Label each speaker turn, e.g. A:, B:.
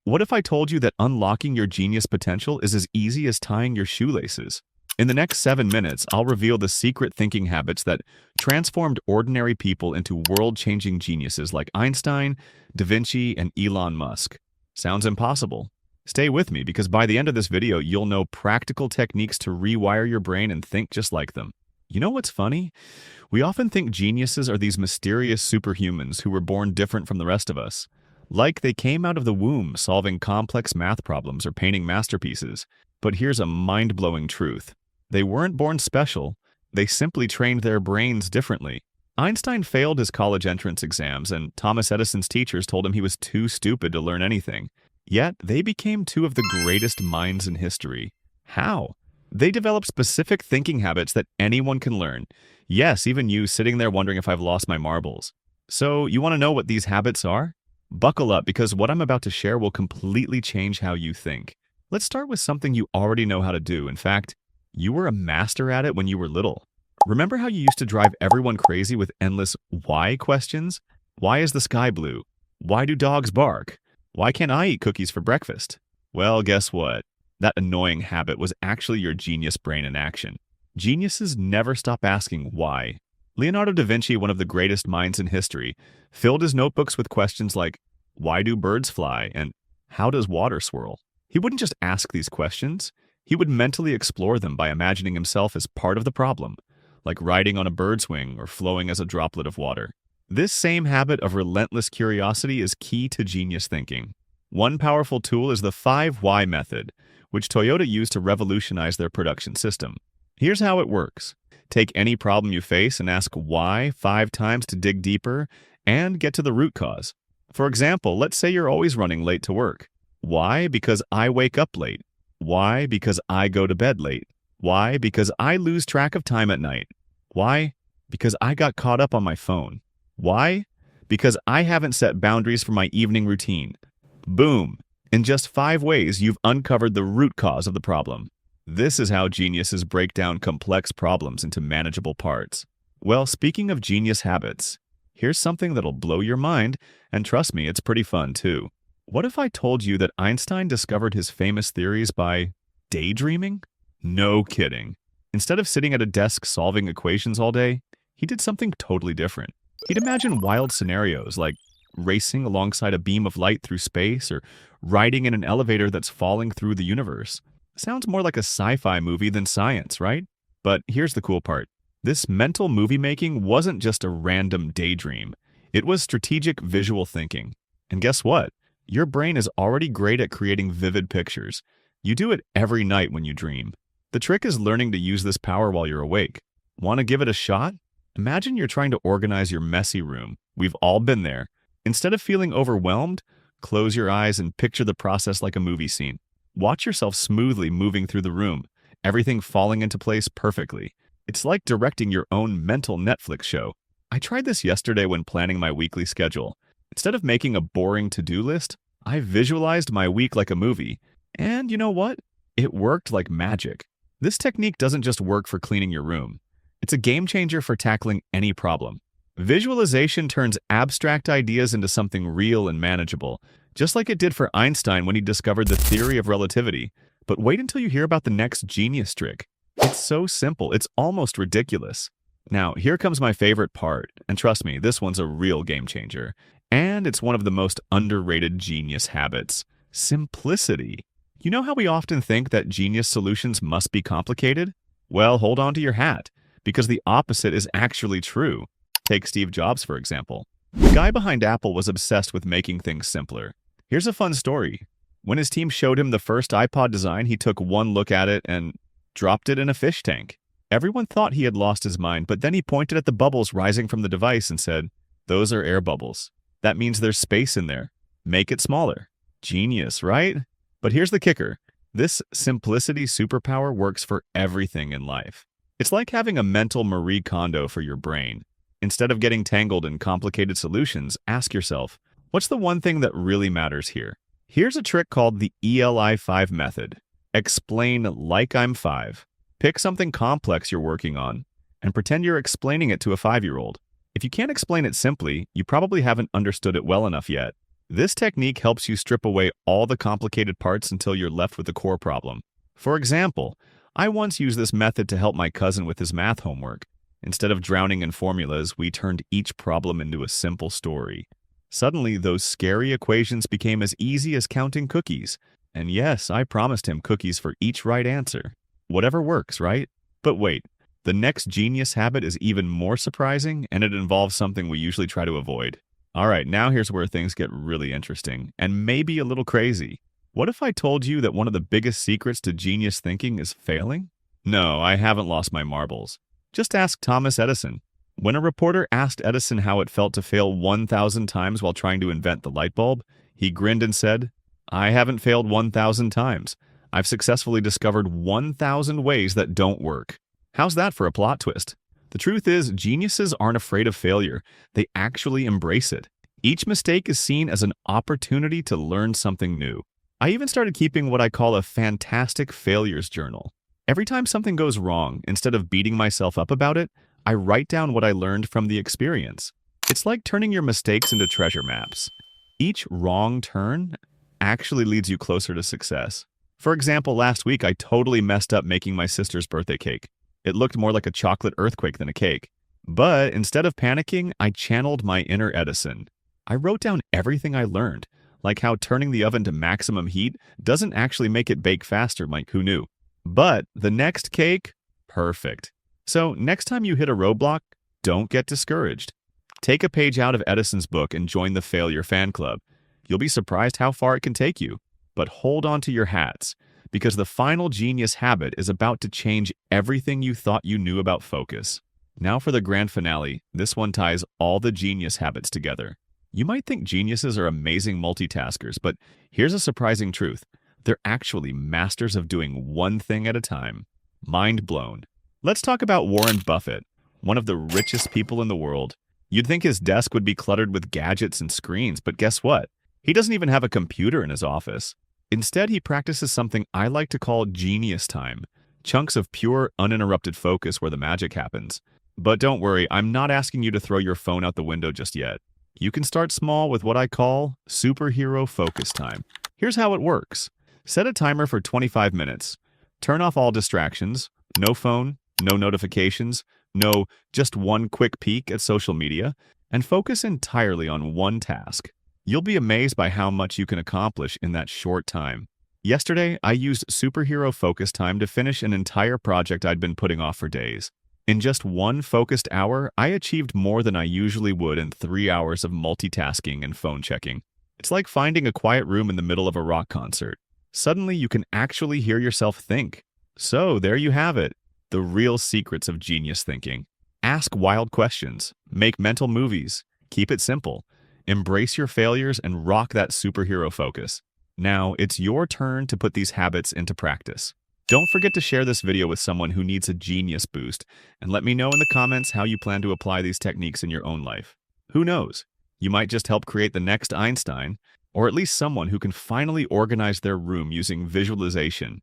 A: What if I told you that unlocking your genius potential is as easy as tying your shoelaces? In the next 7 minutes, I'll reveal the secret thinking habits that transformed ordinary people into world-changing geniuses like Einstein, Da Vinci, and Elon Musk. Sounds impossible? Stay with me because by the end of this video, you'll know practical techniques to rewire your brain and think just like them. You know what's funny? We often think geniuses are these mysterious superhumans who were born different from the rest of us. Like they came out of the womb solving complex math problems or painting masterpieces. But here's a mind-blowing truth. They weren't born special, they simply trained their brains differently. Einstein failed his college entrance exams, and Thomas Edison's teachers told him he was too stupid to learn anything. Yet, they became two of the greatest minds in history. How? They developed specific thinking habits that anyone can learn. Yes, even you sitting there wondering if I've lost my marbles. So, you want to know what these habits are? Buckle up because what I'm about to share will completely change how you think. Let's start with something you already know how to do. In fact, you were a master at it when you were little. Remember how you used to drive everyone crazy with endless why questions? Why is the sky blue? Why do dogs bark? Why can't I eat cookies for breakfast? Well, guess what? That annoying habit was actually your genius brain in action. Geniuses never stop asking why. Leonardo da Vinci, one of the greatest minds in history, filled his notebooks with questions like, why do birds fly? And how does water swirl? He wouldn't just ask these questions. He would mentally explore them by imagining himself as part of the problem, like riding on a bird's wing or flowing as a droplet of water. This same habit of relentless curiosity is key to genius thinking. One powerful tool is the 5 why method, which Toyota used to revolutionize their production system. Here's how it works. Take any problem you face and ask why 5 times to dig deeper and get to the root cause. For example, let's say you're always running late to work. Why? Because I wake up late. Why? Because I go to bed late. Why? Because I lose track of time at night. Why? Because I got caught up on my phone. Why? Because I haven't set boundaries for my evening routine. Boom! In just 5 ways, you've uncovered the root cause of the problem. This is how geniuses break down complex problems into manageable parts. Well, speaking of genius habits, here's something that'll blow your mind, and trust me, it's pretty fun too. What if I told you that Einstein discovered his famous theories by daydreaming? No kidding. Instead of sitting at a desk solving equations all day, he did something totally different. He'd imagine wild scenarios like racing alongside a beam of light through space or riding in an elevator that's falling through the universe. Sounds more like a sci-fi movie than science, right? But here's the cool part. This mental movie making wasn't just a random daydream. It was strategic visual thinking. And guess what? Your brain is already great at creating vivid pictures. You do it every night when you dream. The trick is learning to use this power while you're awake. Want to give it a shot? Imagine you're trying to organize your messy room. We've all been there. Instead of feeling overwhelmed, close your eyes and picture the process like a movie scene. Watch yourself smoothly moving through the room, everything falling into place perfectly. It's like directing your own mental Netflix show. I tried this yesterday when planning my weekly schedule. Instead of making a boring to-do list, I visualized my week like a movie. And you know what? It worked like magic. This technique doesn't just work for cleaning your room. It's a game changer for tackling any problem. Visualization turns abstract ideas into something real and manageable, just like it did for Einstein when he discovered the theory of relativity. But wait until you hear about the next genius trick. It's so simple, it's almost ridiculous. Now, here comes my favorite part, and trust me, this one's a real game changer. And it's one of the most underrated genius habits: simplicity. You know how we often think that genius solutions must be complicated? Well, hold on to your hat, because the opposite is actually true. Take Steve Jobs, for example. The guy behind Apple was obsessed with making things simpler. Here's a fun story. When his team showed him the first iPod design, he took one look at it and dropped it in a fish tank. Everyone thought he had lost his mind, but then he pointed at the bubbles rising from the device and said, "Those are air bubbles. That means there's space in there. Make it smaller." Genius, right? But here's the kicker. This simplicity superpower works for everything in life. It's like having a mental Marie Kondo for your brain. Instead of getting tangled in complicated solutions, ask yourself, what's the one thing that really matters here? Here's a trick called the ELI 5 method. Explain like I'm 5. Pick something complex you're working on and pretend you're explaining it to a 5-year-old. If you can't explain it simply, you probably haven't understood it well enough yet. This technique helps you strip away all the complicated parts until you're left with the core problem. For example, I once used this method to help my cousin with his math homework. Instead of drowning in formulas, we turned each problem into a simple story. Suddenly, those scary equations became as easy as counting cookies. And yes, I promised him cookies for each right answer. Whatever works, right? But wait, the next genius habit is even more surprising, and it involves something we usually try to avoid. All right, now here's where things get really interesting, and maybe a little crazy. What if I told you that one of the biggest secrets to genius thinking is failing? No, I haven't lost my marbles. Just ask Thomas Edison. When a reporter asked Edison how it felt to fail 1,000 times while trying to invent the light bulb, he grinned and said, "I haven't failed 1,000 times. I've successfully discovered 1,000 ways that don't work." How's that for a plot twist? The truth is, geniuses aren't afraid of failure. They actually embrace it. Each mistake is seen as an opportunity to learn something new. I even started keeping what I call a fantastic failures journal. Every time something goes wrong, instead of beating myself up about it, I write down what I learned from the experience. It's like turning your mistakes into treasure maps. Each wrong turn actually leads you closer to success. For example, last week I totally messed up making my sister's birthday cake. It looked more like a chocolate earthquake than a cake. But instead of panicking, I channeled my inner Edison. I wrote down everything I learned, like how turning the oven to maximum heat doesn't actually make it bake faster, like who knew? But the next cake, perfect. So next time you hit a roadblock, don't get discouraged. Take a page out of Edison's book and join the Failure Fan Club. You'll be surprised how far it can take you. But hold on to your hats, because the final genius habit is about to change everything you thought you knew about focus. Now for the grand finale, this one ties all the genius habits together. You might think geniuses are amazing multitaskers, but here's a surprising truth. They're actually masters of doing one thing at a time. Mind blown. Let's talk about Warren Buffett, one of the richest people in the world. You'd think his desk would be cluttered with gadgets and screens, but guess what? He doesn't even have a computer in his office. Instead, he practices something I like to call genius time, chunks of pure, uninterrupted focus where the magic happens. But don't worry, I'm not asking you to throw your phone out the window just yet. You can start small with what I call superhero focus time. Here's how it works. Set a timer for 25 minutes. Turn off all distractions. No phone, no notifications, no just one quick peek at social media, and focus entirely on one task. You'll be amazed by how much you can accomplish in that short time. Yesterday, I used superhero focus time to finish an entire project I'd been putting off for days. In just one focused hour, I achieved more than I usually would in 3 hours of multitasking and phone checking. It's like finding a quiet room in the middle of a rock concert. Suddenly, you can actually hear yourself think. So, there you have it. The real secrets of genius thinking. Ask wild questions. Make mental movies. Keep it simple. Embrace your failures and rock that superhero focus. Now, it's your turn to put these habits into practice. Don't forget to share this video with someone who needs a genius boost, and let me know in the comments how you plan to apply these techniques in your own life. Who knows? You might just help create the next Einstein, or at least someone who can finally organize their room using visualization.